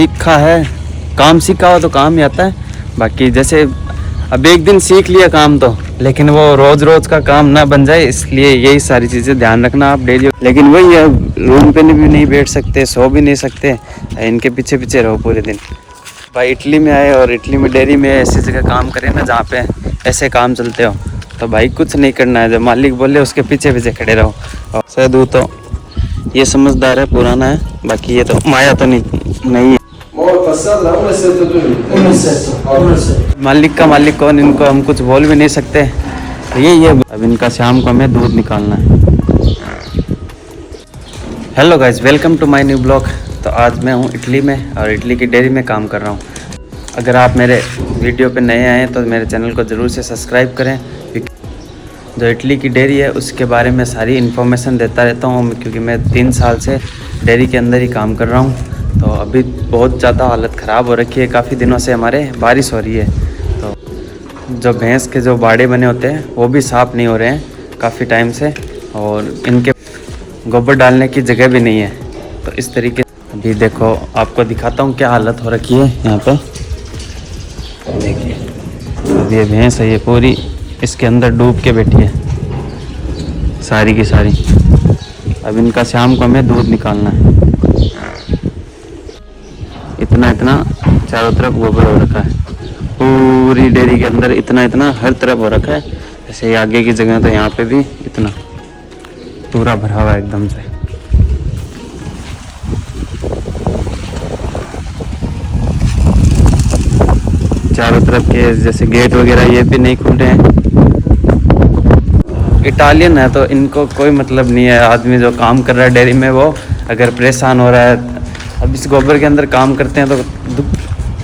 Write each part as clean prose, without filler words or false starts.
सीखा है, काम सीखा हो तो काम ही आता है। बाकी जैसे अब एक दिन सीख लिया काम तो, लेकिन वो रोज रोज का काम ना बन जाए, इसलिए यही सारी चीज़ें ध्यान रखना आप डेली। लेकिन वही है, रूम पे भी नहीं बैठ सकते, सो भी नहीं सकते, इनके पीछे पीछे रहो पूरे दिन। भाई इटली में आए और इटली में डेयरी में ऐसी जगह काम करें ना जहाँ पे ऐसे काम चलते हो, तो भाई कुछ नहीं करना है, जो मालिक बोले उसके पीछे पीछे खड़े रहो। और सैदू तो ये समझदार है, पुराना है, बाकी ये तो माया तो नहीं है। मालिक का मालिक कौन, इनको हम कुछ बोल भी नहीं सकते। तो यही है, अब इनका शाम को हमें दूध निकालना है। Hello guys, welcome to my new blog. तो आज मैं हूँ इटली में और इटली की डेयरी में काम कर रहा हूँ। अगर आप मेरे वीडियो पे नए आए तो मेरे चैनल को ज़रूर से सब्सक्राइब करें। जो इटली की डेयरी है उसके बारे में सारी इन्फॉर्मेशन देता रहता हूँ, क्योंकि मैं 3 साल से डेयरी के अंदर ही काम कर रहा हूँ। तो अभी बहुत ज़्यादा हालत ख़राब हो रखी है, काफ़ी दिनों से हमारे बारिश हो रही है, तो जो भैंस के जो बाड़े बने होते हैं वो भी साफ़ नहीं हो रहे हैं काफ़ी टाइम से, और इनके गोबर डालने की जगह भी नहीं है। तो इस तरीके अभी देखो, आपको दिखाता हूँ क्या हालत हो रखी है यहाँ पे। देखिए, अब ये भैंस है, ये पूरी इसके अंदर डूब के बैठी है सारी की सारी। अब इनका शाम को हमें दूध निकालना है। इतना चारों तरफ गोबर हो रखा है, पूरी डेयरी के अंदर इतना हर तरफ हो रखा है। जैसे आगे की जगह तो यहाँ पे भी इतना पूरा भरा हुआ है एकदम से। चारों तरफ के जैसे गेट वगैरह ये भी नहीं खुल रहे हैं। इटालियन है तो इनको कोई मतलब नहीं है, आदमी जो काम कर रहा है डेयरी में वो अगर परेशान हो रहा है, अब इस गोबर के अंदर काम करते हैं तो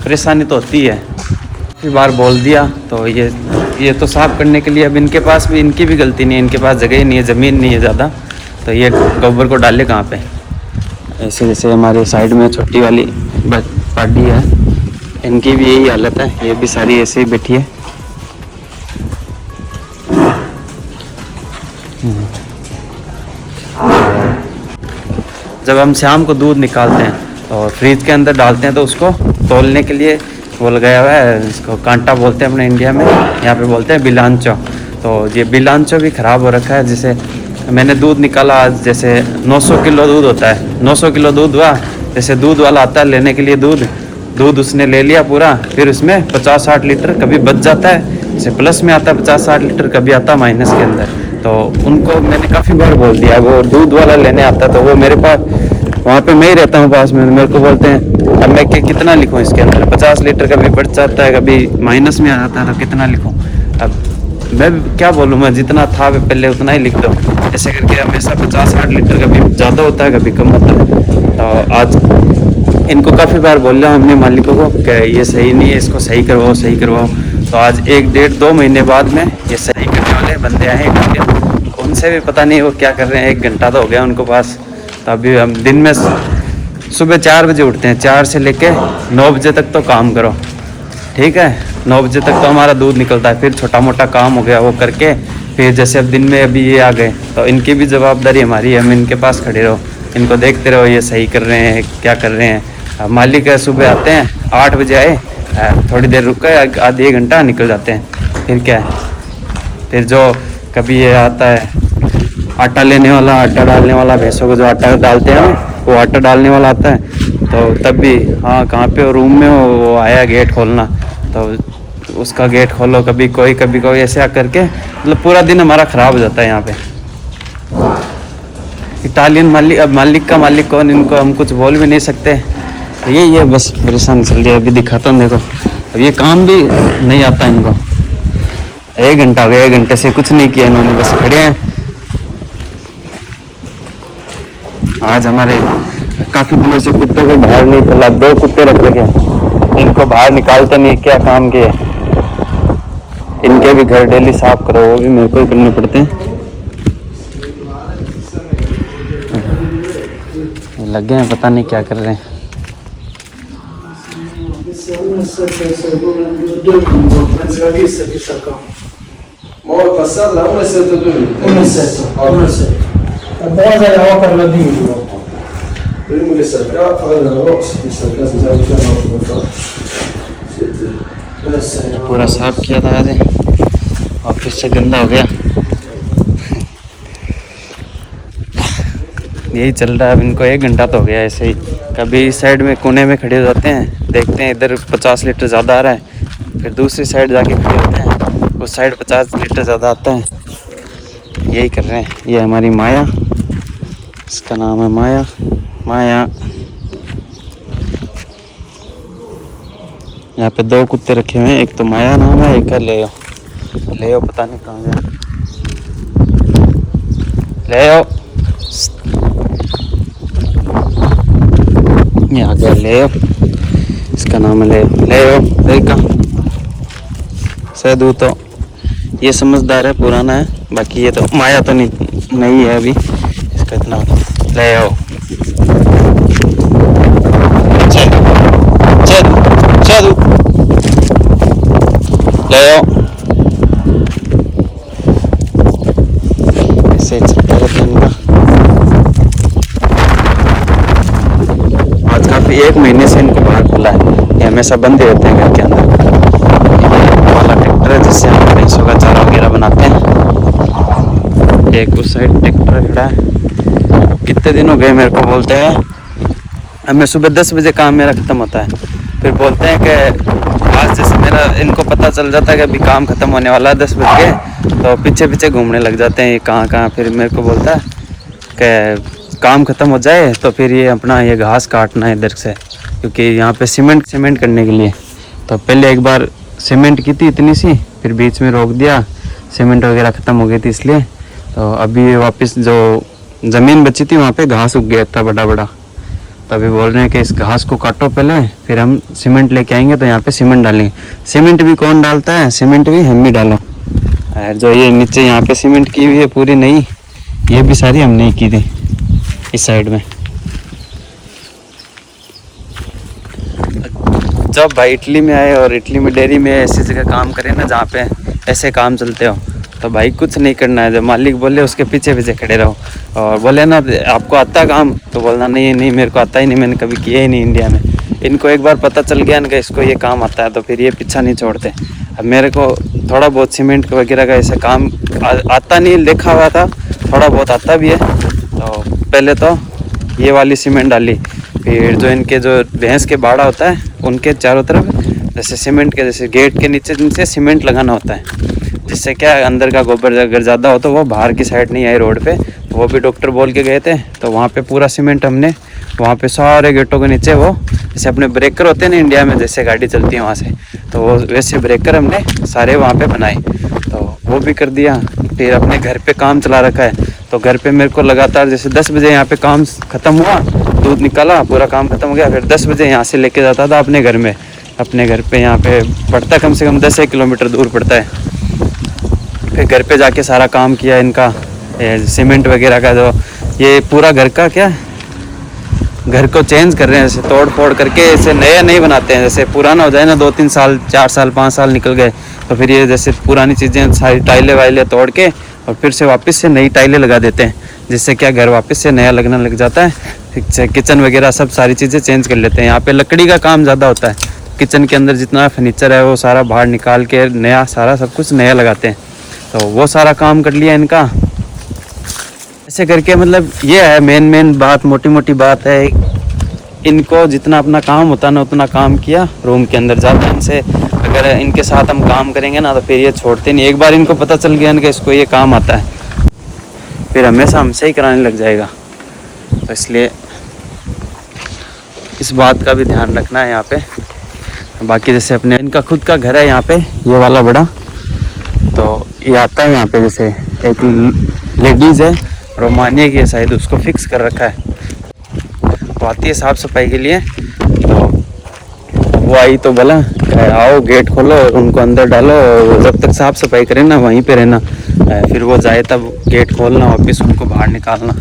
परेशानी तो होती है। काफ़ी बार बोल दिया तो ये तो साफ़ करने के लिए, अब इनके पास भी, इनकी भी गलती नहीं है, इनके पास जगह ही नहीं है, ज़मीन नहीं है ज़्यादा, तो ये गोबर को डाले कहाँ पे। ऐसे जैसे हमारे साइड में छोटी वाली पार्टी है, इनकी भी यही हालत है, ये भी सारी ऐसे ही बैठी है। जब हम शाम को दूध निकालते हैं और फ्रिज के अंदर डालते हैं तो उसको तोलने के लिए वो लगाया हुआ है, इसको कांटा बोलते हैं अपने इंडिया में, यहाँ पे बोलते हैं बिलांचो। तो ये बिलांचो भी ख़राब हो रखा है। जैसे मैंने दूध निकाला आज, जैसे 900 किलो दूध होता है, 900 किलो दूध हुआ। जैसे दूध वाला आता है लेने के लिए दूध उसने ले लिया पूरा, फिर उसमें 50-60 लीटर कभी बच जाता है, जैसे प्लस में आता है 50-60 लीटर, कभी आता माइनस के अंदर। तो उनको मैंने काफ़ी बार बोल दिया, वो दूध वाला लेने आता तो वो मेरे पास, वहाँ पे मैं ही रहता हूँ पास में, मेरे को बोलते हैं अब मैं कितना लिखूँ इसके अंदर, 50 लीटर कभी बढ़ जाता है, कभी माइनस में आ जाता है, तो कितना लिखूँ। अब मैं क्या बोलूँ, मैं जितना था पहले उतना ही लिख दो, ऐसे करके हमेशा 50-60 लीटर कभी ज़्यादा होता है कभी कम होता है। तो आज इनको काफ़ी बार बोल रहा हूँ अपने मालिकों को कि ये सही नहीं है, इसको सही करवाओ। तो आज 1-1.5-2 महीने बाद में ये सही करने वाले बंदे आए हैं, उनसे भी पता नहीं वो क्या कर रहे हैं, 1 घंटा तो हो गया उनको पास। तो अभी हम दिन में सुबह 4 बजे उठते हैं, 4 से लेके 9 बजे तक तो काम करो, ठीक है। 9 बजे तक तो हमारा दूध निकलता है, फिर छोटा मोटा काम हो गया वो करके, फिर जैसे अब दिन में अभी ये आ गए तो इनकी भी जवाबदारी हमारी है, हम इनके पास खड़े रहो, इनको देखते रहो ये सही कर रहे हैं क्या कर रहे हैं। मालिक सुबह आते हैं 8 बजे आए, थोड़ी देर रुक गए, आधी 1 घंटा निकल जाते हैं। फिर क्या है, फिर जो कभी ये आता है आटा लेने वाला, आटा डालने वाला, भैंसों को जो आटा डालते हैं वो आटा डालने वाला आता है, तो तब भी हाँ कहाँ पे हो, रूम में हो, वो आया गेट खोलना, तो उसका गेट खोलो, कभी कोई ऐसे करके, मतलब पूरा दिन हमारा ख़राब हो जाता है यहाँ पे। इटालियन मालिक, अब मालिक का मालिक कौन, इनको हम कुछ बोल भी नहीं सकते। यही है बस, परेशान चल रही है। अभी दिखाता हूँ, देखो अब ये काम भी नहीं आता इनको, 1 घंटा हो गया, 1 घंटे से कुछ नहीं किया इन्होंने, बस खड़े हैं। आज हमारे काफ़ी दिनों से कुत्तों को बाहर नहीं चला, 2 कुत्ते रख रखे हैं, इनको बाहर निकालते नहीं, क्या काम के। इनके भी घर डेली साफ करो, वो भी मेरे को ही करने पड़ते हैं। लगे हैं पता नहीं क्या कर रहे हैं। cerca, पूरा साफ किया था आज, ऑफिस से गंदा हो गया। यही चल रहा है अब इनको, 1 घंटा तो हो गया ऐसे ही। कभी इस साइड में कोने में खड़े हो जाते हैं, देखते हैं इधर 50 लीटर ज़्यादा आ रहा है, फिर दूसरी साइड जाके खड़े होते हैं, उस साइड 50 लीटर ज़्यादा आता है। यही कर रहे हैं। ये हमारी माया, इसका नाम है माया। माया, यहाँ पे 2 कुत्ते रखे हुए हैं, एक तो माया नाम है, एक है लेओ। लेओ पता नहीं कहाँ गया। लेओ, ये आ गया लेओ, इसका नाम है लेओ। लेओ देखा सैदू, तो ये समझदार है, पुराना है, बाकी ये तो माया तो नहीं है अभी इसका इतना। लेओ, सैदू लेओ, ऐसे चलता रहता है इनका। आज काफी 1 महीने से इनको बाहर खुला है, ये हमेशा बंद ही रहते हैं घर के अंदर। ये वाला ट्रैक्टर है जिससे हम भैंसों का चारा वगैरह बनाते हैं। एक उस साइड ट्रैक्टर खड़ा है। कितने दिन हो गए मेरे को बोलते हैं, हमें सुबह 10 बजे काम मेरा ख़त्म होता है, फिर बोलते हैं कि आज जैसे मेरा इनको पता चल जाता है कि अभी काम ख़त्म होने वाला है 10 बज के, तो पीछे पीछे घूमने लग जाते हैं ये कहाँ। फिर मेरे को बोलता है कि काम ख़त्म हो जाए तो फिर ये अपना ये घास काटना है इधर से, क्योंकि यहाँ पे सीमेंट करने के लिए। तो पहले एक बार सीमेंट की थी इतनी सी, फिर बीच में रोक दिया, सीमेंट वगैरह ख़त्म हो गई थी इसलिए। तो अभी वापस जो ज़मीन बची थी वहाँ पे घास उग गया था बड़ा बड़ा, तो अभी बोल रहे हैं कि इस घास को काटो पहले, फिर हम सीमेंट लेके आएंगे तो यहाँ पे सीमेंट डालेंगे। सीमेंट भी कौन डालता है, सीमेंट भी हम ही डालो। जो ये नीचे यहाँ पे सीमेंट की हुई है पूरी नई, ये भी सारी हमने ही की थी इस साइड में। जब भाई इटली में आए और इटली में डेयरी में ऐसी जगह काम करें ना जहाँ पे ऐसे काम चलते हो, तो भाई कुछ नहीं करना है। जब मालिक बोले उसके पीछे पीछे खड़े रहो, और बोले ना आपको आता काम, तो बोलना नहीं मेरे को आता ही नहीं, मैंने कभी किया ही नहीं इंडिया में। इनको एक बार पता चल गया ना कि इसको ये काम आता है, तो फिर ये पीछा नहीं छोड़ते। अब मेरे को थोड़ा बहुत सीमेंट वगैरह का ऐसा काम आता नहीं, देखा हुआ था, थोड़ा बहुत आता भी है। तो पहले तो ये वाली सीमेंट डाली, फिर जो इनके जो भैंस के बाड़ा होता है उनके चारों तरफ जैसे सीमेंट के जैसे गेट के नीचे सीमेंट लगाना होता है, जिससे क्या अंदर का गोबर अगर ज़्यादा हो तो वो बाहर की साइड नहीं आए रोड पे। तो वो भी डॉक्टर बोल के गए थे, तो वहाँ पे पूरा सीमेंट हमने वहाँ पे सारे गेटों के नीचे वो जैसे अपने ब्रेकर होते हैं ना इंडिया में, जैसे गाड़ी चलती है वहाँ से, तो वो वैसे ब्रेकर हमने सारे वहाँ पे बनाए, तो वो भी कर दिया। फिर अपने घर पे काम चला रखा है, तो घर पे मेरे को लगातार जैसे 10 बजे यहाँ पे काम ख़त्म हुआ, दूध निकाला, पूरा काम ख़त्म हो गया, फिर 10 बजे यहाँ से लेके जाता था अपने घर में। अपने घर पे यहाँ पे पड़ता कम से कम 10 किलोमीटर दूर पड़ता है। फिर घर पे जाके सारा काम किया इनका, सीमेंट वगैरह का, जो ये पूरा घर का क्या घर को चेंज कर रहे हैं, जैसे तोड़ फोड़ करके ऐसे नया नहीं बनाते हैं। जैसे पुराना हो जाए ना 2-3 साल 4 साल 5 साल निकल गए, तो फिर ये जैसे पुरानी चीज़ें सारी टाइलें वाइलें तोड़ के और फिर से वापस से नई टाइलें लगा देते हैं, जिससे क्या घर वापस से नया लगने लग जाता है। फिर किचन वगैरह सब सारी चीज़ें चेंज कर लेते हैं। यहाँ पे लकड़ी का काम ज़्यादा होता है, किचन के अंदर जितना फर्नीचर है वो सारा बाहर निकाल के नया सारा सब कुछ नया लगाते हैं। तो वो सारा काम कर लिया इनका ऐसे करके। मतलब ये है मेन बात, मोटी मोटी बात है। इनको जितना अपना काम होता है ना उतना काम किया रूम के अंदर जाते हैं। इनसे अगर इनके साथ हम काम करेंगे ना तो फिर ये छोड़ते नहीं। एक बार इनको पता चल गया ना कि इसको ये काम आता है, फिर हमेशा हमसे ही कराने लग जाएगा। तो इसलिए इस बात का भी ध्यान रखना है यहाँ पे। बाकी जैसे अपने इनका खुद का घर है यहाँ पे, ये वाला बड़ा, तो ये आता है यहाँ पे। जैसे एक लेडीज़ है रोमानिया की शायद, उसको फिक्स कर रखा है, वो आती है साफ़ सफाई के लिए। तो वो आई तो बोला आओ गेट खोलो और उनको अंदर डालो, और जब तक साफ़ सफाई करें ना वहीं पे रहना, फिर वो जाए तब गेट खोलना वापस उनको बाहर निकालना,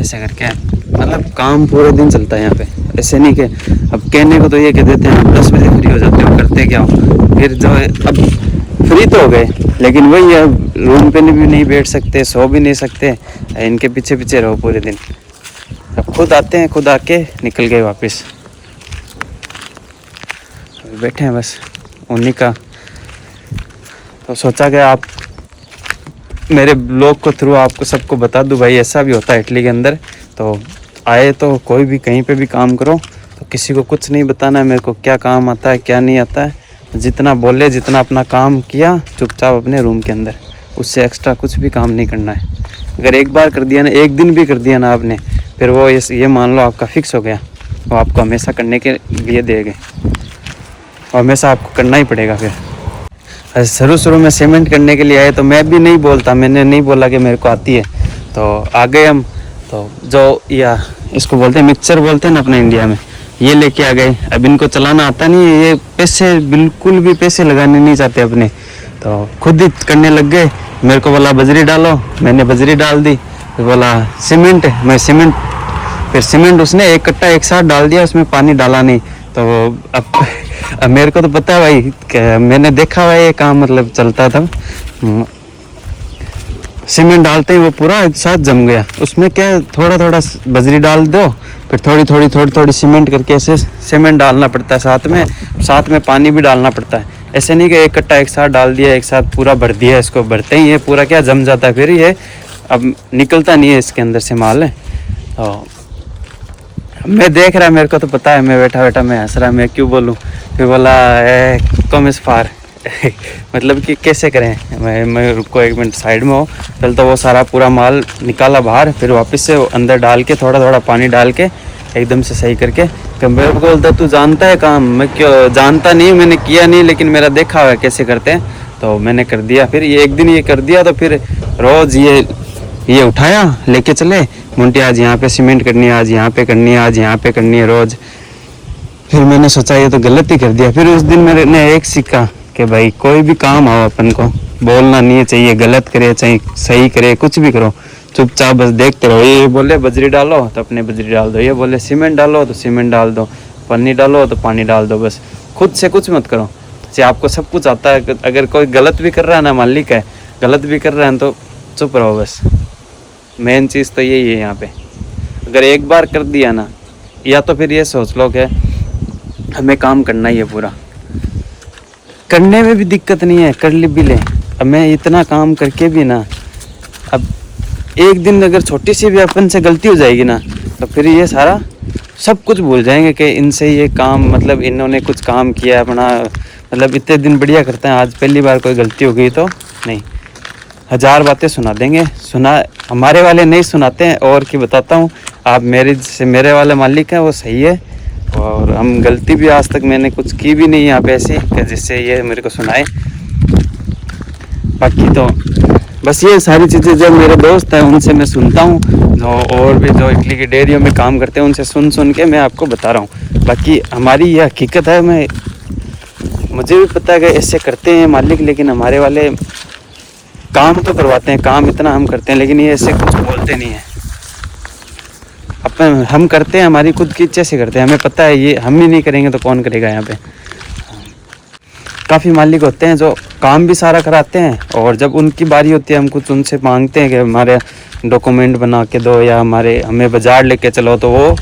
ऐसे करके। मतलब काम पूरे दिन चलता है यहाँ पे। ऐसे नहीं कि अब कहने को तो ये कह देते हैं 10 बजे फ्री हो जाते हो, करते क्या हो। फिर जो अब फ्री तो हो गए, लेकिन वही है रूम पे भी नहीं बैठ सकते, सो भी नहीं सकते, इनके पीछे पीछे रहो पूरे दिन। अब खुद आते हैं, खुद आके निकल गए वापस। बैठे हैं बस उन्हीं का। तो सोचा कि आप मेरे ब्लॉग को थ्रू आपको सबको बता दूं भाई ऐसा भी होता है इटली के अंदर। तो आए तो कोई भी कहीं पे भी काम करो तो किसी को कुछ नहीं बताना है मेरे को क्या काम आता है क्या नहीं आता है। जितना बोले जितना अपना काम किया चुपचाप अपने रूम के अंदर, उससे एक्स्ट्रा कुछ भी काम नहीं करना है। अगर एक बार कर दिया ना, एक दिन भी कर दिया ना आपने, फिर वो ये मान लो आपका फिक्स हो गया, वो आपको हमेशा करने के लिए देंगे और हमेशा आपको करना ही पड़ेगा। फिर शुरू में सीमेंट करने के लिए आए तो मैं भी नहीं बोलता, मैंने नहीं बोला कि मेरे को आती है। तो आ गए हम, तो जो या इसको बोलते हैं मिक्सचर बोलते हैं ना अपने इंडिया में, ये लेके आ गए। अब इनको चलाना आता नहीं है, ये पैसे बिल्कुल भी पैसे लगाने नहीं चाहते अपने, तो खुद ही करने लग गए। मेरे को बोला बजरी डालो, मैंने बजरी डाल दी। फिर बोला सीमेंट, मैं सीमेंट, फिर सीमेंट उसने एक कट्टा एक साथ डाल दिया, उसमें पानी डाला नहीं। तो अब मेरे को तो पता है भाई कि मैंने देखा हुआ ये काम मतलब चलता था। सीमेंट डालते ही वो पूरा एक साथ जम गया। उसमें क्या थोड़ा थोड़ा बजरी डाल दो, फिर थोड़ी थोड़ी सीमेंट करके ऐसे सीमेंट डालना पड़ता है, साथ में पानी भी डालना पड़ता है। ऐसे नहीं कि एक कट्टा एक साथ डाल दिया, एक साथ पूरा भर दिया, इसको भरते ही ये पूरा क्या जम जाता है, फिर ये अब निकलता नहीं है इसके अंदर से माल है। तो मैं देख रहा, मेरे को तो पता है, मैं बैठा मैं हंस रहा, मैं क्यों बोलूँ। फिर बोला कम इस फार मतलब कि कैसे करें। मैं रुको एक मिनट साइड में हो, चल। तो वो सारा पूरा माल निकाला बाहर, फिर वापस से अंदर डाल के थोड़ा पानी डाल के एकदम से सही करके। मेरे को बोलता तू जानता है काम, मैं क्यों जानता नहीं, मैंने किया नहीं, लेकिन मेरा देखा हुआ है कैसे करते हैं, तो मैंने कर दिया। फिर ये एक दिन ये कर दिया, तो फिर रोज़ ये उठाया लेके चले, मुंटी आज यहाँ पे सीमेंट करनी है, आज यहाँ पे करनी है, आज यहाँ पे करनी है रोज़। फिर मैंने सोचा ये तो गलत ही कर दिया। फिर उस दिन मैंने एक सीखा कि भाई कोई भी काम हो अपन को बोलना नहीं चाहिए, गलत करे चाहे सही करे, कुछ भी करो चुपचाप बस देखते रहो। ये बोले बजरी डालो तो अपने बजरी डाल दो, ये बोले सीमेंट डालो तो सीमेंट डाल दो, पानी डालो तो पानी डाल दो, बस खुद से कुछ मत करो। जैसे आपको सब कुछ आता है, अगर कोई गलत भी कर रहा है ना, मालिक है गलत भी कर रहा है तो चुप रहो बस। मेन चीज़ तो यही है यहाँ पे। अगर एक बार कर दिया ना, या तो फिर ये सोच लो कि हमें काम करना ही है पूरा, करने में भी दिक्कत नहीं है, कर भी ले। अब मैं इतना काम करके भी ना, अब एक दिन अगर छोटी सी भी अपन से गलती हो जाएगी ना, तो फिर ये सारा सब कुछ भूल जाएंगे कि इनसे ये काम मतलब इन्होंने कुछ काम किया अपना, मतलब इतने दिन बढ़िया करते हैं, आज पहली बार कोई गलती हो गई तो नहीं, 1000 बातें सुना देंगे। हमारे वाले नहीं सुनाते हैं। और की बताता हूँ, आप मेरे वाले मालिक हैं वो सही है, और हम गलती भी आज तक मैंने कुछ की भी नहीं यहाँ पे ऐसी कि जिससे ये मेरे को सुनाए। बाकी तो बस ये सारी चीज़ें जो मेरे दोस्त हैं उनसे मैं सुनता हूँ, और भी जो इटली की डेयरियों में काम करते हैं उनसे सुन के मैं आपको बता रहा हूँ। बाकी हमारी ये हकीकत है, मुझे भी पता है कि ऐसे करते हैं मालिक, लेकिन हमारे वाले काम तो करवाते हैं, काम इतना हम करते हैं, लेकिन ये ऐसे कुछ बोलते नहीं है। अपन हम करते हैं, हमारी खुद की इच्छा से करते हैं, हमें पता है ये हम ही नहीं करेंगे तो कौन करेगा। यहाँ पे काफ़ी मालिक होते हैं जो काम भी सारा कराते हैं, और जब उनकी बारी होती है हम कुछ उनसे मांगते हैं कि हमारे डॉक्यूमेंट बना के दो या हमें बाज़ार लेके चलो, तो वो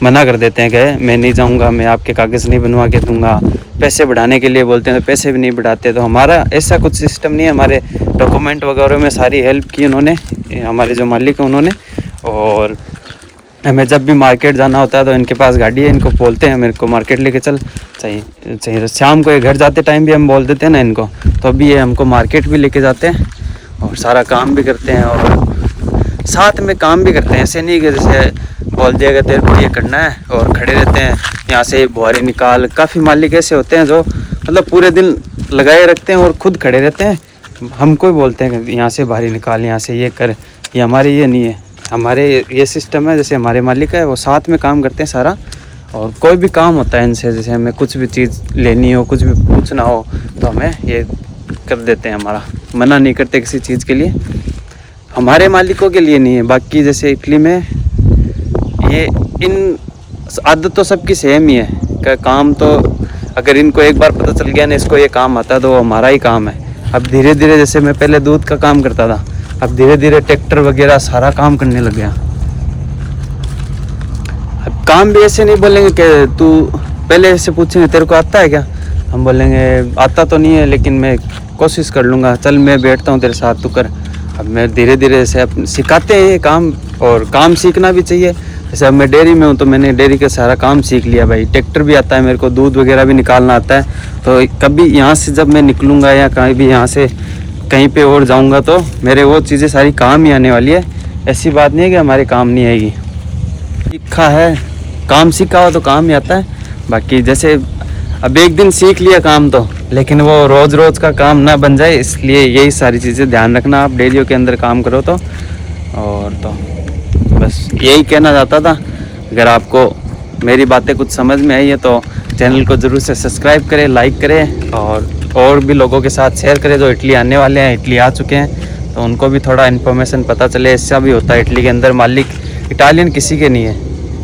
मना कर देते हैं कि मैं नहीं जाऊंगा, मैं आपके कागज़ नहीं बनवा के दूंगा। पैसे बढ़ाने के लिए बोलते हैं तो पैसे भी नहीं बढ़ाते। तो हमारा ऐसा कुछ सिस्टम नहीं है, हमारे डॉक्यूमेंट वगैरह में सारी हेल्प की उन्होंने, हमारे जो मालिक हैं उन्होंने। और हमें जब भी मार्केट जाना होता है तो इनके पास गाड़ी है, इनको बोलते हैं मेरे को मार्केट लेके चल, चाहिए शाम को ये घर जाते टाइम भी हम बोल देते हैं ना इनको, तो अभी ये हमको मार्केट भी लेके जाते हैं और सारा काम भी करते हैं और साथ में काम भी करते हैं। ऐसे नहीं कि जैसे बोल दिया कि तेरे को ये करना है और खड़े रहते हैं यहाँ से बुआरी निकाल। काफ़ी मालिक ऐसे होते हैं जो मतलब पूरे दिन लगाए रखते हैं और खुद खड़े रहते हैं, हमको ही बोलते हैं कि यहाँ से भारी निकाल, यहाँ से ये कर। ये हमारे ये नहीं है, हमारे ये सिस्टम है। जैसे हमारे मालिक है वो साथ में काम करते हैं सारा, और कोई भी काम होता है इनसे, जैसे हमें कुछ भी चीज़ लेनी हो, कुछ भी पूछना हो, तो हमें ये कर देते हैं। हमारा मना नहीं करते किसी चीज़ के लिए, हमारे मालिकों के लिए नहीं है। बाकी जैसे इटली में ये इन आदत तो सबकी सेम ही है कि काम तो अगर इनको एक बार पता चल गया ना इसको ये काम आता है तो वो हमारा ही काम है। अब धीरे धीरे, जैसे मैं पहले दूध का काम करता था, अब धीरे धीरे ट्रैक्टर वगैरह सारा काम करने लग गया। काम भी ऐसे नहीं बोलेंगे कि तू, पहले ऐसे पूछेंगे तेरे को आता है क्या, हम बोलेंगे आता तो नहीं है लेकिन मैं कोशिश कर लूँगा, चल मैं बैठता हूँ तेरे साथ तू कर। अब मैं धीरे धीरे से सिखाते हैं ये काम, और काम सीखना भी चाहिए। जैसे अब मैं डेयरी में हूँ तो मैंने डेयरी का सारा काम सीख लिया भाई, ट्रैक्टर भी आता है मेरे को, दूध वगैरह भी निकालना आता है। तो कभी यहाँ से जब मैं निकलूँगा या कहीं भी यहाँ से कहीं पे और जाऊँगा तो मेरे वो चीज़ें सारी काम ही आने वाली है। ऐसी बात नहीं है कि हमारे काम नहीं आएगी। सीखा है, काम सीखा हो तो काम ही आता है। बाकी जैसे अब एक दिन सीख लिया काम तो, लेकिन वो रोज़ रोज़ का काम ना बन जाए, इसलिए यही सारी चीज़ें ध्यान रखना आप डेयरियों के अंदर काम करो तो। और तो बस यही कहना चाहता था। अगर आपको मेरी बातें कुछ समझ में आई है तो चैनल को ज़रूर से सब्सक्राइब करें, लाइक करें, और भी लोगों के साथ शेयर करें जो इटली आने वाले हैं, इटली आ चुके हैं, तो उनको भी थोड़ा इन्फॉर्मेशन पता चले। ऐसा भी होता है इटली के अंदर मालिक इटालियन किसी के नहीं है,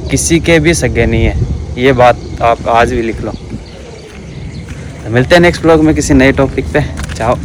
किसी के भी सगे नहीं है, ये बात आप आज भी लिख लो। मिलते हैं नेक्स्ट ब्लॉग में किसी नए टॉपिक पे। चाओ।